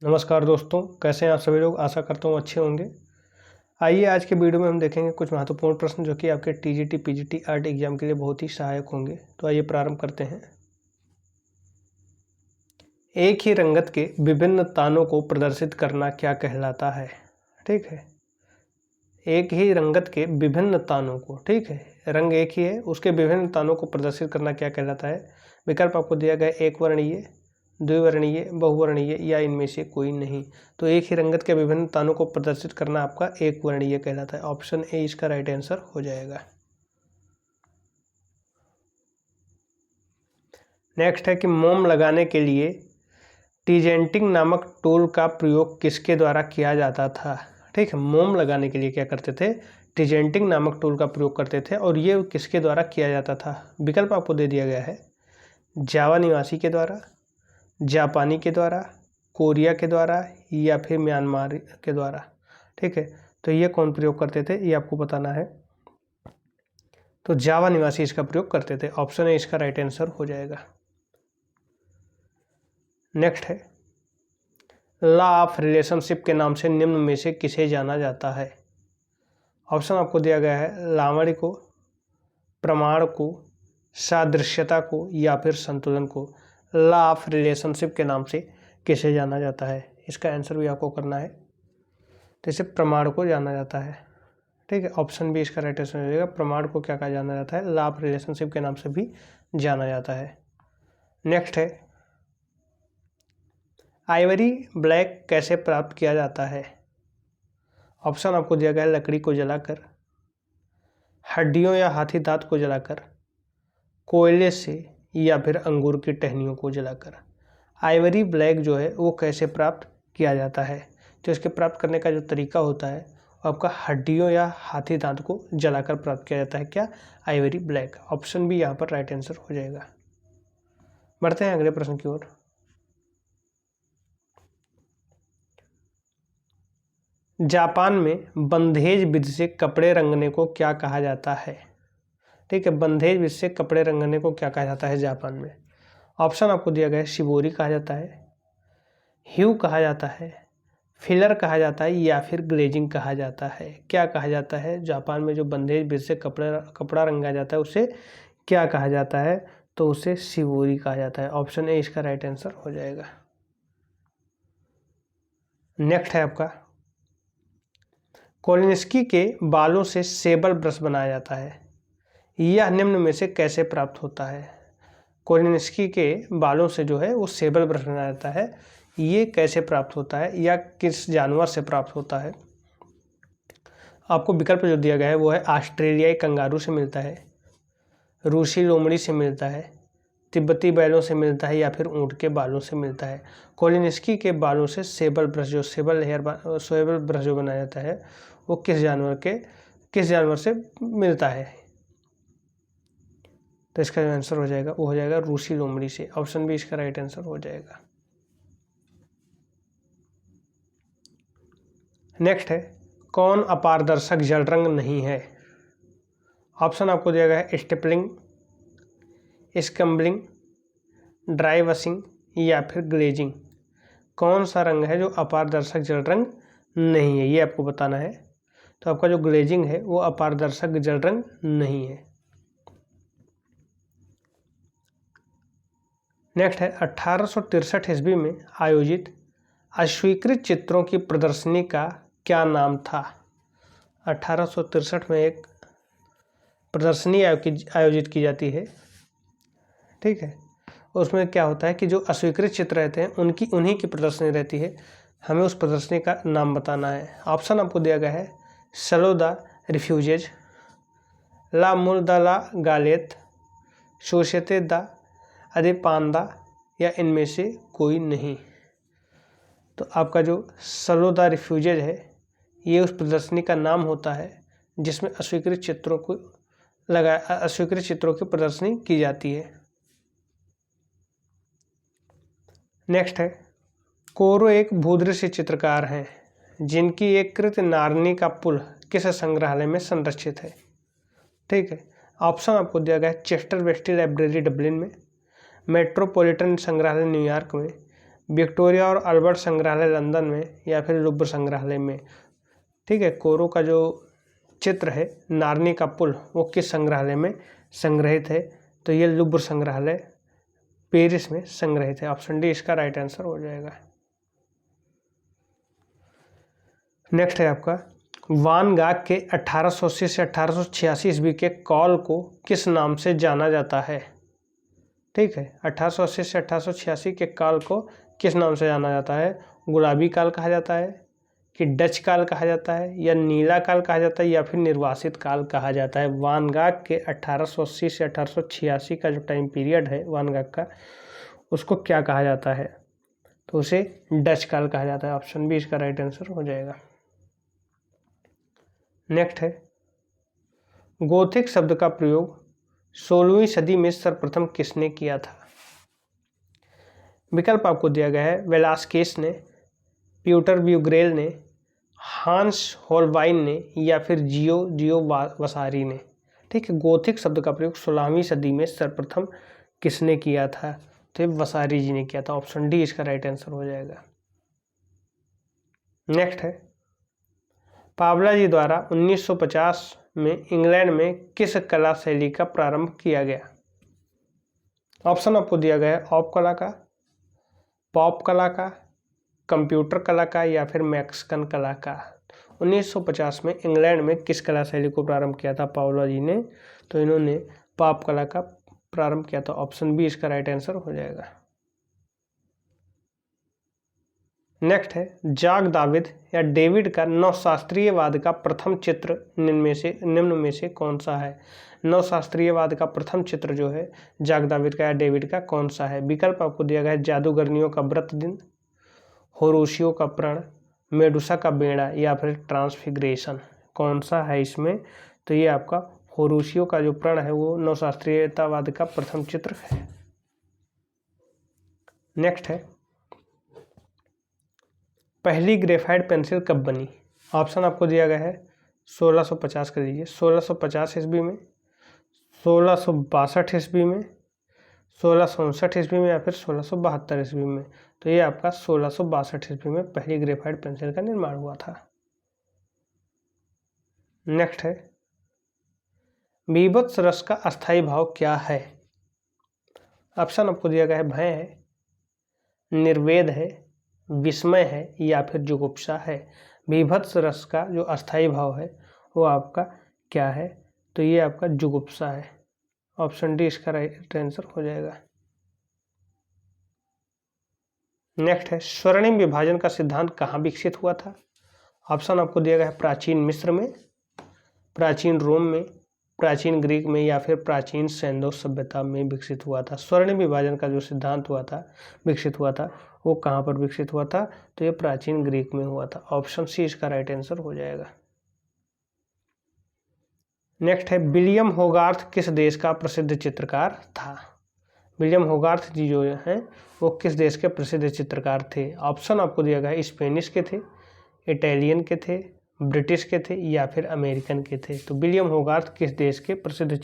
नमस्कार दोस्तों, कैसे हैं आप सभी लोग। आशा करता हूँ अच्छे होंगे। आइए आज के वीडियो में हम देखेंगे कुछ महत्वपूर्ण प्रश्न जो कि आपके टीजीटी पीजीटी आर्ट एग्जाम के लिए बहुत ही सहायक होंगे। तो आइए प्रारंभ करते हैं। एक ही रंगत के विभिन्न तानों को प्रदर्शित करना क्या कहलाता है। ठीक है, एक ही रंगत के विभिन्न तानों को, ठीक है, रंग एक ही है, उसके विभिन्न तानों को प्रदर्शित करना क्या कहलाता है। विकल्प आपको दिया गया एक वर्णीय, द्विवर्णीय, बहुवर्णीय या इनमें से कोई नहीं। तो एक ही रंगत के विभिन्न तानों को प्रदर्शित करना आपका एक वर्णीय कहलाता है। ऑप्शन ए इसका राइट आंसर हो जाएगा। नेक्स्ट है कि मोम लगाने के लिए टीजेंटिंग नामक टूल का प्रयोग किसके द्वारा किया जाता था। ठीक है, मोम लगाने के लिए क्या करते थे, टीजेंटिंग नामक टूल का प्रयोग करते थे, और ये किसके द्वारा किया जाता था। विकल्प आपको दे दिया गया है जावा निवासी के द्वारा, जापानी के द्वारा, कोरिया के द्वारा या फिर म्यांमार के द्वारा। ठीक है, तो ये कौन प्रयोग करते थे ये आपको बताना है। तो जावा निवासी इसका प्रयोग करते थे। ऑप्शन ए इसका राइट आंसर हो जाएगा। नेक्स्ट है लॉ ऑफ रिलेशनशिप के नाम से निम्न में से किसे जाना जाता है। ऑप्शन आपको दिया गया है लावण्य को, प्रमाण को, सादृश्यता को या फिर संतुलन को। लॉ ऑफ रिलेशनशिप के नाम से किसे जाना जाता है, इसका आंसर भी आपको करना है। तो इसे प्रमाण को जाना जाता है। ठीक है, ऑप्शन बी इसका राइट आंसर हो जाएगा। प्रमाण को क्या कहा जाना जाता है, लॉ ऑफ रिलेशनशिप के नाम से भी जाना जाता है। नेक्स्ट है आइवरी ब्लैक कैसे प्राप्त किया जाता है। ऑप्शन आपको दिया गया है लकड़ी को जलाकर, हड्डियों या हाथी दांत को जलाकर, कोयले से या फिर अंगूर की टहनियों को जलाकर। आइवरी ब्लैक जो है वो कैसे प्राप्त किया जाता है। तो इसके प्राप्त करने का जो तरीका होता है आपका हड्डियों या हाथी दांत को जलाकर प्राप्त किया जाता है। क्या, आइवरी ब्लैक। ऑप्शन भी यहाँ पर राइट आंसर हो जाएगा। बढ़ते हैं अगले प्रश्न की ओर। जापान में बंधेज विधि से कपड़े रंगने को क्या कहा जाता है। ठीक है, बंधेज विधि से कपड़े रंगने को क्या कहा जाता है जापान में। ऑप्शन आपको दिया गया है शिबोरी कहा जाता है, ह्यू कहा जाता है, फिलर कहा जाता है या फिर ग्लेजिंग कहा जाता है। क्या कहा जाता है जापान में जो बंधेज विधि से कपड़ा रंगा जाता है उसे क्या कहा जाता है। तो उसे शिबोरी कहा जाता है। ऑप्शन ए इसका राइट आंसर हो जाएगा। नेक्स्ट है आपका कोलिंस्की के बालों से सेबल ब्रश बनाया जाता है। यह निम्न में से कैसे प्राप्त होता है। कोलिंस्की के बालों से जो है वो सेबल ब्रश बनाया जाता है। ये कैसे प्राप्त होता है या किस जानवर से प्राप्त होता है। आपको विकल्प जो दिया गया है वो है ऑस्ट्रेलियाई कंगारू से मिलता है, रूसी लोमड़ी से मिलता है, तिब्बती बैलों से मिलता है या फिर ऊँट के बालों से मिलता है। कोलिंस्की के बालों से सेबल ब्रश जो सेबल ब्रश जो बनाया जाता है वो किस जानवर से मिलता है। तो इसका जो आंसर हो जाएगा वो हो जाएगा रूसी लोमड़ी से। ऑप्शन बी इसका राइट आंसर हो जाएगा। नेक्स्ट है कौन अपारदर्शक जल रंग नहीं है। ऑप्शन आपको दिया गया है स्टेपलिंग, स्क्रम्बलिंग, ड्राई वॉशिंग या फिर ग्लेजिंग। कौन सा रंग है जो अपारदर्शक जल रंग नहीं है ये आपको बताना है। तो आपका जो ग्लेजिंग है वो अपारदर्शक जल रंग नहीं है। नेक्स्ट है 1863 ईस्वी में आयोजित अस्वीकृत चित्रों की प्रदर्शनी का क्या नाम था। 1863 में एक प्रदर्शनी आयोजित की जाती है। ठीक है, उसमें क्या होता है कि जो अस्वीकृत चित्र रहते हैं उन्हीं की प्रदर्शनी रहती है। हमें उस प्रदर्शनी का नाम बताना है। ऑप्शन आपको दिया गया है सलो द रिफ्यूजेज, ला मुल द ला गालेत, सोशेते द अदेपांदा या इनमें से कोई नहीं। तो आपका जो सलो द रिफ्यूजेज है ये उस प्रदर्शनी का नाम होता है जिसमें अस्वीकृत चित्रों की प्रदर्शनी की जाती है। नेक्स्ट है कोरो एक भूदृश्य चित्रकार हैं जिनकी एक कृत नारनी का पुल किस संग्रहालय में संरक्षित है। ठीक है, ऑप्शन आपको दिया गया है चेस्टर वेस्टी लाइब्रेरी डब्लिन में, मेट्रोपॉलिटन संग्रहालय न्यूयॉर्क में, विक्टोरिया और अल्बर्ट संग्रहालय लंदन में या फिर लुब्र संग्रहालय में। ठीक है, कोरो का जो चित्र है नारनी का पुल वो किस संग्रहालय में संग्रहित है? तो ये लुब्र संग्रहालय पेरिस में संग्रहित है। ऑप्शन डी इसका राइट आंसर हो जाएगा। नेक्स्ट है आपका वान गाग के 1880 से 1886 ईस्वी के कॉल को किस नाम से जाना जाता है? ठीक है, 1880 से 1886 के काल को किस नाम से जाना जाता है? गुलाबी काल कहा जाता है कि डच काल कहा जाता है या नीला काल कहा जाता है या फिर निर्वासित काल कहा जाता है? वान गाग के 1880 से 1886 का जो टाइम पीरियड है वान गाग का, उसको क्या कहा जाता है? तो उसे डच काल कहा जाता है। ऑप्शन बी इसका राइट आंसर हो जाएगा। नेक्स्ट है गोथिक शब्द का प्रयोग 16वीं सदी में सर्वप्रथम किसने किया था? विकल्प आपको दिया गया है वेलास्केस ने, प्यूटर ब्यूग्रेल ने, हांस होलवाइन ने या फिर जियो वसारी ने। ठीक है, गोथिक शब्द का प्रयोग 16वीं सदी में सर्वप्रथम किसने किया था? तो ये वसारी जी ने किया था। ऑप्शन डी इसका राइट आंसर हो जाएगा। नेक्स्ट है पावला जी द्वारा 1950 में इंग्लैंड में किस कला शैली का प्रारंभ किया गया? ऑप्शन आपको दिया गया है ऑप कला का, पॉप कला का, कंप्यूटर कला का या फिर मैक्सिकन कला का। 1950 में इंग्लैंड में किस कला शैली को प्रारंभ किया था पावला जी ने? तो इन्होंने पॉप कला का प्रारंभ किया था। ऑप्शन बी इसका राइट आंसर हो जाएगा। नेक्स्ट है जाक दाविद या डेविड का नवशास्त्रीयवाद का प्रथम चित्र निम्न में से कौन सा है? नवशास्त्रीयवाद का प्रथम चित्र जो है जाक दाविद का या डेविड का कौन सा है? विकल्प आपको दिया गया है जादूगरनियों का व्रत दिन, होरोशियो का प्रण, मेडुसा का बेड़ा या फिर ट्रांसफिग्रेशन। कौन सा है इसमें? तो ये आपका होरोशियो का जो प्रण है वो नवशास्त्रीयतावाद का प्रथम चित्र है। नेक्स्ट है पहली ग्रेफाइट पेंसिल कब बनी? ऑप्शन आपको दिया गया है 1650 कर लीजिए, 1650 ईस्वी में, 1662 ईस्वी में, 1659 ईस्वी में या फिर 1672 ईस्वी में। तो ये आपका 1662 ईस्वी में पहली ग्रेफाइट पेंसिल का निर्माण हुआ था। नेक्स्ट है बीभत्स रस का अस्थायी भाव क्या है? ऑप्शन आपको दिया गया है भय है, निर्वेद है, विस्मय है या फिर जुगुप्सा है। बीभत्स रस का जो अस्थायी भाव है वो आपका क्या है? तो ये आपका जुगुप्सा है। ऑप्शन डी इसका राइट आंसर हो जाएगा। नेक्स्ट है स्वर्णिम विभाजन का सिद्धांत कहाँ विकसित हुआ था? ऑप्शन आपको दिया गया है प्राचीन मिस्र में, प्राचीन रोम में, प्राचीन ग्रीक में या फिर प्राचीन सैंडो सभ्यता में विकसित हुआ था। स्वर्णिम विभाजन का जो सिद्धांत विकसित हुआ था वो कहाँ पर विकसित हुआ था? तो ये प्राचीन ग्रीक में हुआ था। ऑप्शन सी इसका राइट आंसर हो जाएगा। नेक्स्ट है विलियम होगार्थ किस देश का प्रसिद्ध चित्रकार था? विलियम होगार्थ जी जो हैं वो किस देश के प्रसिद्ध चित्रकार थे? ऑप्शन आपको दिया गया है स्पेनिश के थे, इटालियन के थे, ब्रिटिश के थे या फिर अमेरिकन के थे। तो विलियम होगार्थ किस देश के प्रसिद्ध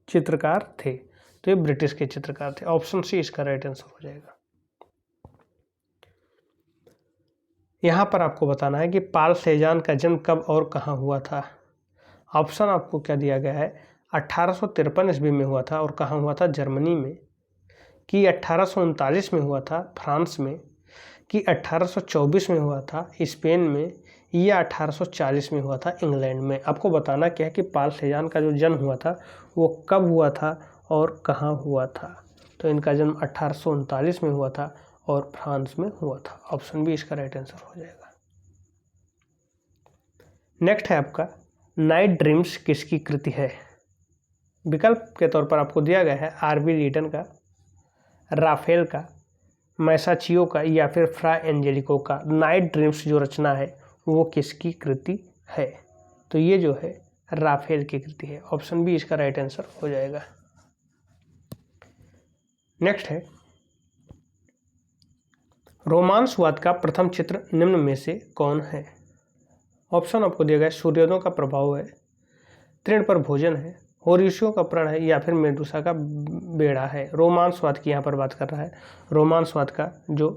चित्रकार थे? तो ये ब्रिटिश के चित्रकार थे। ऑप्शन सी इसका राइट आंसर हो जाएगा। यहाँ पर आपको बताना है कि पाल सेजान का जन्म कब और कहाँ हुआ था। ऑप्शन आपको क्या दिया गया है 1853 ईस्वी में हुआ था और कहाँ हुआ था? जर्मनी में, कि 1839 में हुआ था फ्रांस में, कि 1824 में हुआ था स्पेन में या 1840 में हुआ था इंग्लैंड में। आपको बताना क्या है कि पाल सेजान का जो जन्म हुआ था वो कब हुआ था और कहाँ हुआ था। तो इनका जन्म 1839 में हुआ था और फ्रांस में हुआ था। ऑप्शन बी इसका राइट आंसर हो जाएगा। नेक्स्ट है आपका नाइट ड्रीम्स किसकी कृति है? विकल्प के तौर पर आपको दिया गया है आरबी लीटन का, राफेल का, मैसाचियो का या फिर फ्रा एंजेलिको का। नाइट ड्रीम्स जो रचना है वो किसकी कृति है? तो ये जो है राफेल की कृति है। ऑप्शन बी इसका राइट आंसर हो जाएगा। नेक्स्ट है रोमांसवाद का प्रथम चित्र निम्न में से कौन है? ऑप्शन आपको दिया गया है सूर्योदय का प्रभाव है, तृण पर भोजन है, होरीशियो का प्रण है या फिर मेडुसा का बेड़ा है। रोमांसवाद की यहाँ पर बात कर रहा है। रोमांसवाद का जो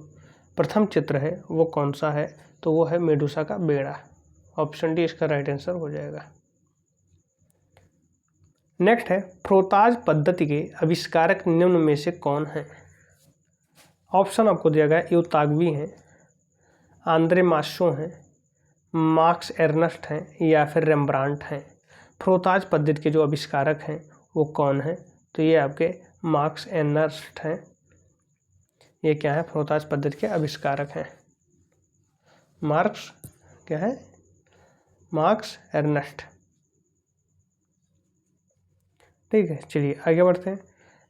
प्रथम चित्र है वो कौन सा है, तो वो है मेडुसा का बेड़ा। ऑप्शन डी इसका राइट आंसर हो जाएगा। नेक्स्ट है फ्रोताज पद्धति के आविष्कारक निम्न में से कौन है। ऑप्शन आपको दिया गया यूतागवी हैं, आंद्रे मास्सो हैं, मार्क्स एर्नस्ट हैं या फिर रेम्ब्रांट हैं। फ्रोताज पद्धति के जो आविष्कारक हैं वो कौन है, तो ये आपके मार्क्स एर्नस्ट हैं। ये क्या है, फ्रोताज पद्धति के आविष्कारक हैं। मार्क्स क्या है, मार्क्स एर्नस्ट। ठीक है, चलिए आगे बढ़ते हैं।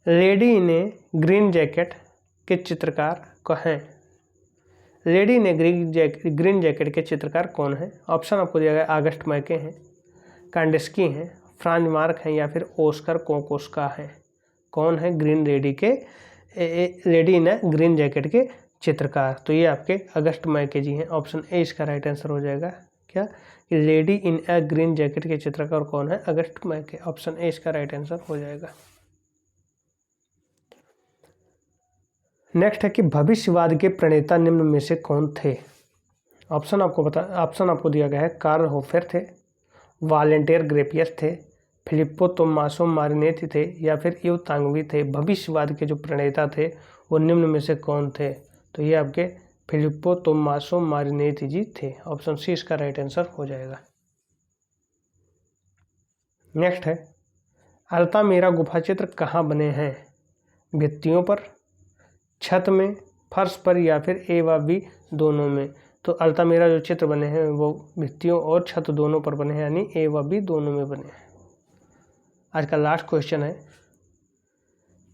Lady in A green jacket के चित्रकार कौन हैं। Lady in A green jacket के चित्रकार कौन है। ऑप्शन आपको दिया गया आगस्ट मैके हैं, कांडिस्की हैं, फ्रांज मार्क हैं या फिर ओस्कर कोकोस्का हैं। कौन है green lady in A green jacket के चित्रकार, तो ये आपके अगस्ट मैके जी हैं। ऑप्शन ए इसका राइट आंसर हो जाएगा। क्या, lady in A green jacket के चित्रकार कौन है, अगस्ट मैके। ऑप्शन ए इसका राइट आंसर हो जाएगा। नेक्स्ट है कि भविष्यवाद के प्रणेता निम्न में से कौन थे। ऑप्शन आपको दिया गया है कार्ल होफर थे, वालेंटियर ग्रेपियस थे, फिलिप्पो तोमासो मारिनेती थे या फिर यूतांगवी थे। भविष्यवाद के जो प्रणेता थे वो निम्न में से कौन थे, तो ये आपके फिलिप्पो तोमासो मारिनेती जी थे। ऑप्शन सी इसका राइट आंसर हो जाएगा। नेक्स्ट है अल्तामिरा गुफा चित्र कहाँ बने हैं। भित्तियों पर, छत में, फर्श पर या फिर ए व बी दोनों में। तो अल्तामिरा जो चित्र बने हैं वो भित्तियों और छत दोनों पर बने हैं, यानी ए व बी दोनों में बने हैं। आज का लास्ट क्वेश्चन है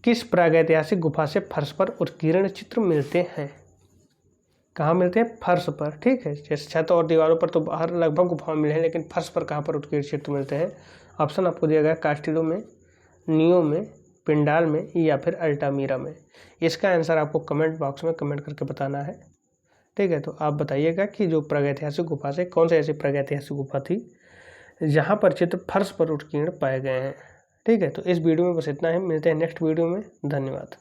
किस प्रागैतिहासिक गुफा से फर्श पर उत्कीर्ण चित्र मिलते हैं। कहाँ मिलते हैं, फर्श पर। ठीक है, जैसे छत और दीवारों पर तो बाहर लगभग गुफाओं मिले हैं, लेकिन फर्श पर कहाँ पर उत्कीर्ण चित्र मिलते हैं। ऑप्शन आपको दिया गया कास्टिलो में, नियो में, पिंडाल में या फिर अल्टामीरा में। इसका आंसर आपको कमेंट बॉक्स में कमेंट करके बताना है। ठीक है, तो आप बताइएगा कि जो प्रागैतिहासिक गुफा से कौन सी ऐसी प्रागैतिहासिक गुफा थी जहाँ पर चित्र फर्श पर उत्कीर्ण पाए गए हैं। ठीक है, तो इस वीडियो में बस इतना ही। मिलते हैं नेक्स्ट वीडियो में। धन्यवाद।